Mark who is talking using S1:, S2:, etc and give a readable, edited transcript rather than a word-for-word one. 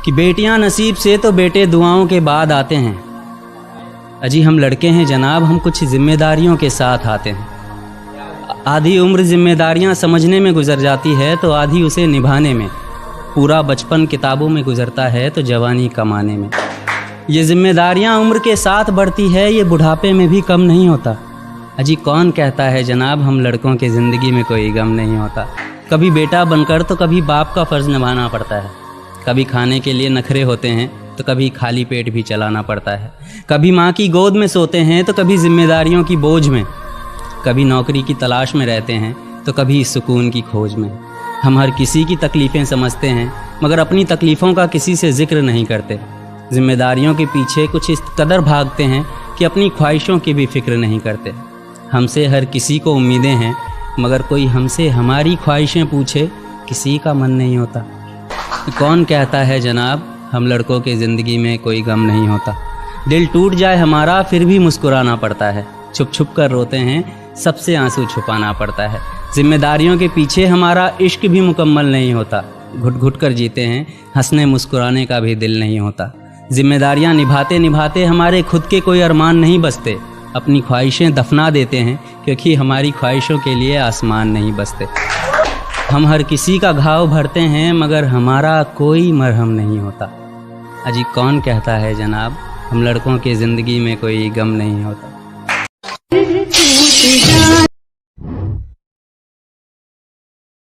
S1: कि बेटियां नसीब से तो बेटे दुआओं के बाद आते हैं। अजी हम लड़के हैं जनाब, हम कुछ जिम्मेदारियों के साथ आते हैं। आधी उम्र जिम्मेदारियां समझने में गुजर जाती है तो आधी उसे निभाने में। पूरा बचपन किताबों में गुजरता है तो जवानी कमाने में। ये जिम्मेदारियां उम्र के साथ बढ़ती है, ये बुढ़ापे में भी कम नहीं होता। अजी कौन कहता है जनाब हम लड़कों के ज़िंदगी में कोई गम नहीं होता। कभी बेटा बनकर तो कभी बाप का फ़र्ज़ निभाना पड़ता है। कभी खाने के लिए नखरे होते हैं तो कभी खाली पेट भी चलाना पड़ता है। कभी माँ की गोद में सोते हैं तो कभी जिम्मेदारियों की बोझ में। कभी नौकरी की तलाश में रहते हैं तो कभी सुकून की खोज में। हम हर किसी की तकलीफ़ें समझते हैं मगर अपनी तकलीफ़ों का किसी से जिक्र नहीं करते। जिम्मेदारियों के पीछे कुछ इस कदर भागते हैं कि अपनी ख्वाहिशों की भी फिक्र नहीं करते। हमसे हर किसी को उम्मीदें हैं मगर कोई हमसे हमारी ख्वाहिशें पूछे किसी का मन नहीं होता। कौन कहता है जनाब हम लड़कों के ज़िंदगी में कोई गम नहीं होता। दिल टूट जाए हमारा फिर भी मुस्कुराना पड़ता है। छुप छुप कर रोते हैं सबसे आंसू छुपाना पड़ता है। जिम्मेदारियों के पीछे हमारा इश्क भी मुकम्मल नहीं होता। घुट घुट कर जीते हैं, हंसने मुस्कुराने का भी दिल नहीं होता। जिम्मेदारियां निभाते निभाते हमारे खुद के कोई अरमान नहीं बसते। अपनी ख्वाहिशें दफना देते हैं क्योंकि हमारी ख्वाहिशों के लिए आसमान नहीं बसते। हम हर किसी का घाव भरते हैं मगर हमारा कोई मरहम नहीं होता। अजी कौन कहता है जनाब हम लड़कों के ज़िंदगी में कोई गम नहीं होता।